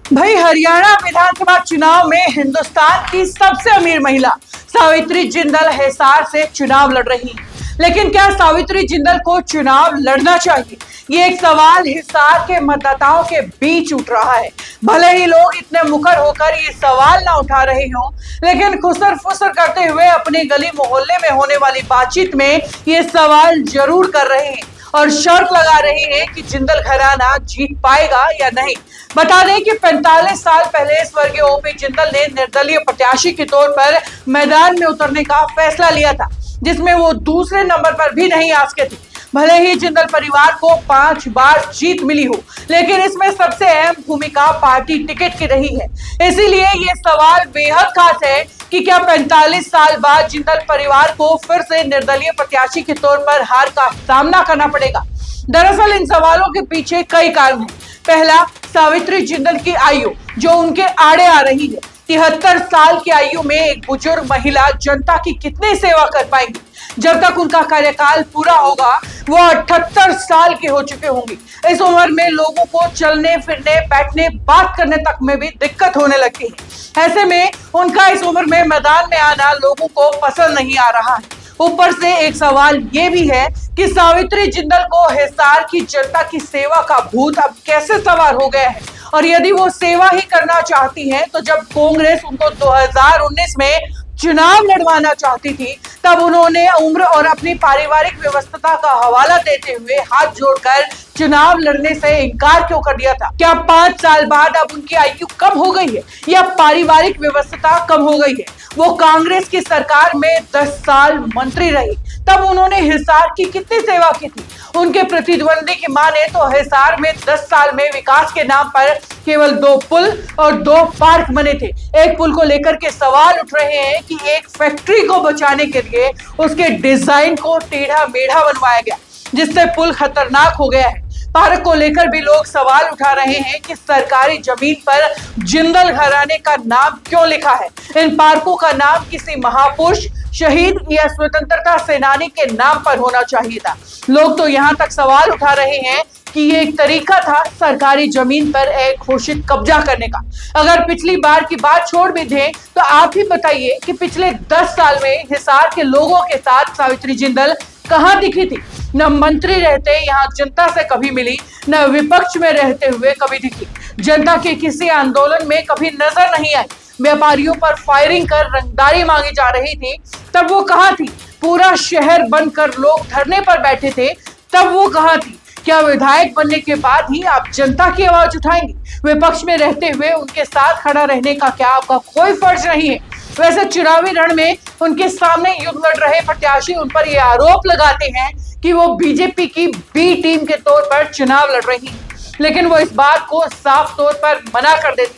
भाई हरियाणा विधानसभा चुनाव में हिंदुस्तान की सबसे अमीर महिला सावित्री जिंदल हिसार से चुनाव लड़ रही है। लेकिन क्या सावित्री जिंदल को चुनाव लड़ना चाहिए, ये एक सवाल हिसार के मतदाताओं के बीच उठ रहा है। भले ही लोग इतने मुखर होकर ये सवाल ना उठा रहे हों, लेकिन खुसर फुसर करते हुए अपने गली मोहल्ले में होने वाली बातचीत में ये सवाल जरूर कर रहे हैं और शर्त लगा रहे हैं कि जिंदल घराना जीत पाएगा या नहीं। बता दें कि 45 साल पहले स्वर्गीय ओपी जिंदल ने निर्दलीय प्रत्याशी के तौर पर मैदान में उतरने का फैसला लिया था, जिसमें वो दूसरे नंबर पर भी नहीं आ सके थे। भले ही जिंदल परिवार को 5 बार जीत मिली हो, लेकिन इसमें सबसे अहम भूमिका पार्टी टिकट की रही है। इसीलिए ये सवाल बेहद खास है कि क्या 45 साल बाद जिंदल परिवार को फिर से निर्दलीय प्रत्याशी के तौर पर हार का सामना करना पड़ेगा। दरअसल इन सवालों के पीछे कई कारण हैं। पहला, सावित्री जिंदल की आयु जो उनके आड़े आ रही है। 73 साल की आयु में एक बुजुर्ग महिला जनता की कितनी सेवा कर पाएंगी। जब तक उनका कार्यकाल पूरा होगा वो 78 साल के हो चुके होंगे। इस उम्र में लोगों को चलने फिरने बैठने बात करने तक में भी दिक्कत होने लगती है। ऐसे में उनका इस उम्र में मैदान में आना लोगों को पसंद नहीं आ रहा है। ऊपर से एक सवाल ये भी है कि सावित्री जिंदल को हिसार की जनता की सेवा का भूत अब कैसे सवार हो गया है, और यदि वो सेवा ही करना चाहती हैं तो जब कांग्रेस उनको 2019 में चुनाव लड़वाना चाहती थी तब उन्होंने उम्र और अपनी पारिवारिक व्यवस्था का हवाला देते हुए हाथ जोड़कर चुनाव लड़ने से इनकार क्यों कर दिया था। क्या 5 साल बाद अब उनकी आयु कम हो गई है या पारिवारिक व्यवस्था कम हो गई है। वो कांग्रेस की सरकार में 10 साल मंत्री रही, तब उन्होंने हिसार की कितनी सेवा की थी। उनके प्रतिद्वंदी की माने तो हिसार में 10 साल में विकास के नाम पर केवल 2 पुल और 2 पार्क बने थे। एक पुल को लेकर के सवाल उठ रहे हैं कि एक फैक्ट्री को बचाने के लिए उसके डिजाइन को टेढ़ा मेढ़ा बनवाया गया, जिससे पुल खतरनाक हो गया है। पार्क को लेकर भी लोग सवाल उठा रहे हैं कि सरकारी जमीन पर जिंदल घराने का नाम क्यों लिखा है। इन पार्कों का नाम किसी महापुरुष, शहीद या स्वतंत्रता सेनानी के नाम पर होना चाहिए था। लोग तो यहाँ तक सवाल उठा रहे हैं कि ये एक तरीका था सरकारी जमीन पर एक घोषित कब्जा करने का। अगर पिछली बार की बात छोड़ भी दें तो आप ही बताइए कि पिछले 10 साल में हिसार के लोगों के साथ सावित्री जिंदल कहाँ दिखी थी। न मंत्री रहते यहाँ जनता से कभी मिली, न विपक्ष में रहते हुए कभी दिखी। जनता के किसी आंदोलन में कभी नजर नहीं आई। व्यापारियों पर फायरिंग कर रंगदारी मांगी जा रही थी, तब वो कहाँ थी। पूरा शहर बंद कर लोग धरने पर बैठे थे, तब वो कहाँ थी। क्या विधायक बनने के बाद ही आप जनता की आवाज उठाएंगे। विपक्ष में रहते हुए उनके साथ खड़ा रहने का क्या आपका कोई फर्ज नहीं है। वैसे चुनावी रण में उनके सामने युद्ध लड़ रहे प्रत्याशी उन पर यह आरोप लगाते हैं कि वो बीजेपी की बी टीम के तौर पर चुनाव लड़ रही है, लेकिन वो इस बात को साफ तौर पर मना कर देती है।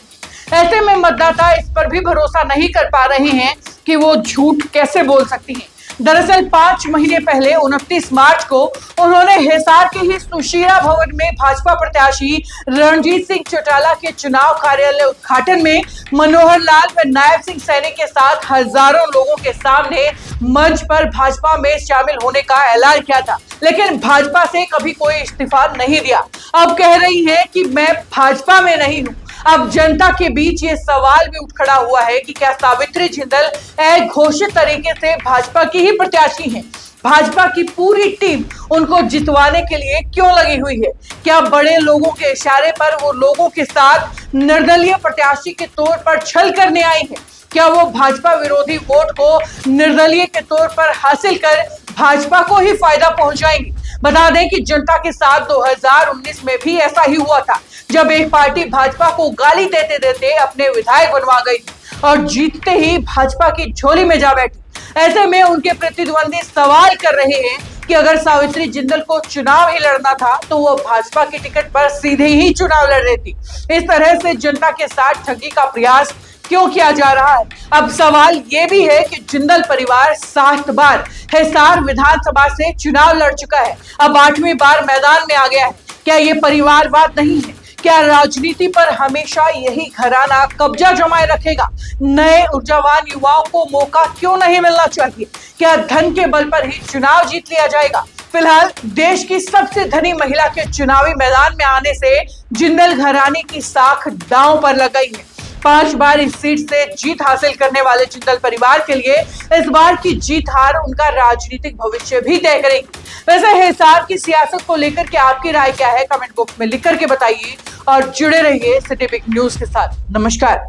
ऐसे में मतदाता इस पर भी भरोसा नहीं कर पा रहे हैं कि वो झूठ कैसे बोल सकती हैं। दरअसल 5 महीने पहले 29 मार्च को उन्होंने हिसार के ही सुशीला भवन में भाजपा प्रत्याशी रणजीत सिंह चौटाला के चुनाव कार्यालय उद्घाटन में मनोहर लाल व नायब सिंह सैनी के साथ हजारों लोगों के सामने मंच पर भाजपा में शामिल होने का ऐलान किया था, लेकिन भाजपा से कभी कोई इस्तीफा नहीं दिया। अब कह रही है कि मैं भाजपा में नहीं हूँ। अब जनता के बीच ये सवाल भी उठ खड़ा हुआ है कि क्या सावित्री जिंदल एक घोषित तरीके से भाजपा की ही प्रत्याशी हैं। भाजपा की पूरी टीम उनको जितवाने के लिए क्यों लगी हुई है। क्या बड़े लोगों के इशारे पर वो लोगों के साथ निर्दलीय प्रत्याशी के तौर पर छल करने आई है। क्या वो भाजपा विरोधी वोट को निर्दलीय के तौर पर हासिल कर भाजपा को ही फायदा पहुंचाएंगी। बता दें कि जनता के साथ 2019 में भी ऐसा ही हुआ था, जब एक पार्टी भाजपा को गाली देते देते अपने विधायक बनवा गई और जीतते ही भाजपा की झोली में जा बैठी। ऐसे में उनके प्रतिद्वंदी सवाल कर रहे हैं कि अगर सावित्री जिंदल को चुनाव ही लड़ना था तो वो भाजपा की टिकट पर सीधे ही चुनाव लड़ लेती। इस तरह से जनता के साथ ठगी का प्रयास क्यों किया जा रहा है। अब सवाल ये भी है कि जिंदल परिवार 7 बार हिसार विधानसभा से चुनाव लड़ चुका है, अब 8वीं बार मैदान में आ गया है। क्या ये परिवारवाद नहीं है। क्या राजनीति पर हमेशा यही घराना कब्जा जमाए रखेगा। नए ऊर्जावान युवाओं को मौका क्यों नहीं मिलना चाहिए। क्या धन के बल पर ही चुनाव जीत लिया जाएगा। फिलहाल देश की सबसे धनी महिला के चुनावी मैदान में आने से जिंदल घराने की साख दांव पर लग गई है। 5 बार इस सीट से जीत हासिल करने वाले जिंदल परिवार के लिए इस बार की जीत हार उनका राजनीतिक भविष्य भी तय करेगी। वैसे हिसार की सियासत को लेकर के आपकी राय क्या है, कमेंट बॉक्स में लिख करके बताइए और जुड़े रहिए सिटी बिग न्यूज के साथ। नमस्कार।